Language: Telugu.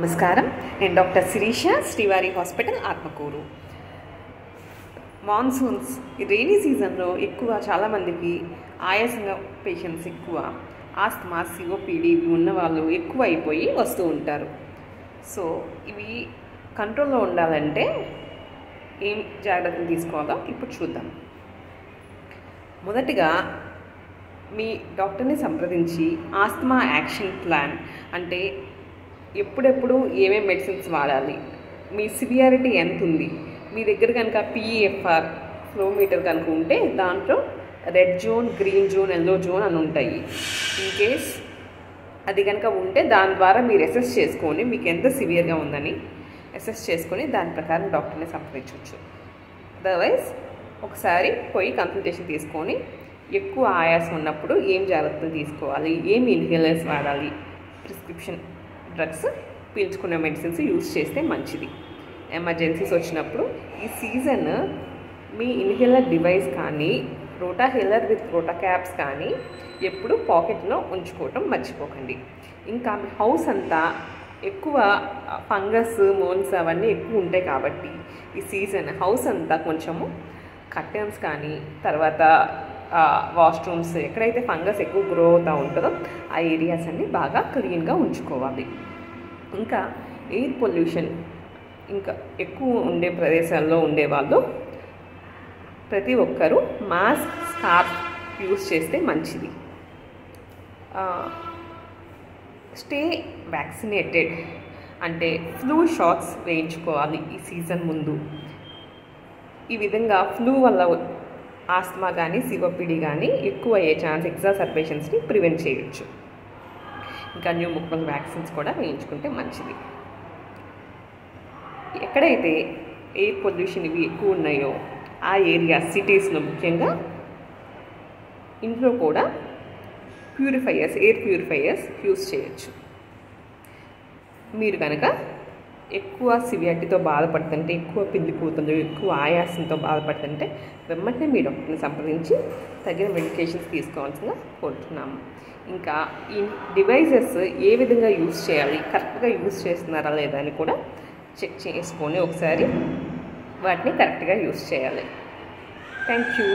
నమస్కారం. నేను డాక్టర్ శిరీష, శ్రీవారి హాస్పిటల్, ఆత్మకూరు. మాన్సూన్స్ రెయినీ సీజన్లో చాలామందికి ఆయాసంగా పేషెంట్స్ ఎక్కువ, ఆస్తమా, సిఓపిడి ఉన్న వాళ్ళు ఎక్కువ అయిపోయి వస్తూ ఉంటారు. సో ఇవి కంట్రోల్లో ఉండాలంటే ఏం జాగ్రత్తలు తీసుకోవాలో ఇప్పుడు చూద్దాం. మొదటిగా మీ డాక్టర్ని సంప్రదించి ఆస్తమా యాక్షన్ ప్లాన్ అంటే ఎప్పుడెప్పుడు ఏమేమి మెడిసిన్స్ వాడాలి, మీ సివియారిటీ ఎంత ఉంది, మీ దగ్గర కనుక పిఈఎఫ్ఆర్ ఫ్లోమీటర్ కనుక ఉంటే దాంట్లో red zone, green zone, yellow zone అని ఉంటాయి. ఇన్ కేస్ అది కనుక ఉంటే దాని ద్వారా మీరు అసెస్ చేసుకొని మీకు ఎంత సివియర్గా ఉందని అసెస్ చేసుకొని దాని ప్రకారం డాక్టర్ని సంప్రదించవచ్చు. అదర్వైజ్ ఒకసారి పోయి కన్సల్టేషన్ తీసుకొని ఎక్కువ ఆయాసం ఉన్నప్పుడు ఏం జాగ్రత్తలు తీసుకోవాలి, ఏమి ఇన్హేలర్స్ వాడాలి, ప్రిస్క్రిప్షన్ డ్రగ్స్ పీల్చుకునే మెడిసిన్స్ యూజ్ చేస్తే మంచిది. ఎమర్జెన్సీస్ వచ్చినప్పుడు ఈ సీజన్ మీ ఇన్హేలర్ డివైస్ కానీ రోటాహేలర్ విత్ రోటా క్యాప్స్ కానీ ఎప్పుడు పాకెట్లో ఉంచుకోవటం మర్చిపోకండి. ఇంకా మీ హౌస్ అంతా ఎక్కువ ఫంగస్, మోన్స్ అవన్నీ ఎక్కువ ఉంటాయి కాబట్టి ఈ సీజన్ హౌస్ అంతా కొంచెము కర్టన్స్ కానీ తర్వాత వాష్రూమ్స్ ఎక్కడైతే ఫంగస్ ఎక్కువ గ్రో అవుతూ ఉంటుందో ఆ ఏరియాస్ అన్నీ బాగా క్లీన్గా ఉంచుకోవాలి. ఇంకా ఎయిర్ పొల్యూషన్ ఇంకా ఎక్కువ ఉండే ప్రదేశాల్లో ఉండేవాళ్ళు ప్రతి ఒక్కరూ మాస్క్, స్కార్ఫ్ యూజ్ చేస్తే మంచిది. స్టే వ్యాక్సినేటెడ్ అంటే ఫ్లూ షాట్స్ వేయించుకోవాలి ఈ సీజన్ ముందు. ఈ విధంగా ఫ్లూ వల్ల ఆస్తమా కానీ సిఓపిడి కానీ ఎక్కువ అయ్యే ఛాన్స్, ఎగ్జాసర్బేషన్స్ని ప్రివెంట్ చేయొచ్చు. ఇంకా న్యూమోకల్ వ్యాక్సిన్స్ కూడా వేయించుకుంటే మంచిది. ఎక్కడైతే ఎయిర్ పొల్యూషన్ ఇవి ఎక్కువ ఉన్నాయో ఆ ఏరియా సిటీస్లో ముఖ్యంగా ఇంట్లో కూడా ప్యూరిఫైయర్స్, ఎయిర్ ప్యూరిఫైయర్స్ యూజ్ చేయొచ్చు. మీరు కనుక ఎక్కువ సివియారిటీతో బాధపడుతుంటే, ఎక్కువ పిండి కూతులు, ఎక్కువ ఆయాసంతో బాధపడుతుంటే వెంటనే మీ డాక్టర్ని సంప్రదించి తగిన మెడికేషన్స్ తీసుకోవాల్సిందిగా కోరుతున్నాము. ఇంకా ఈ డివైజెస్ ఏ విధంగా యూజ్ చేయాలి, కరెక్ట్గా యూజ్ చేస్తున్నారా లేదా అని కూడా చెక్ చేసుకొని ఒకసారి వాటిని కరెక్ట్గా యూజ్ చేయాలి. Thank you.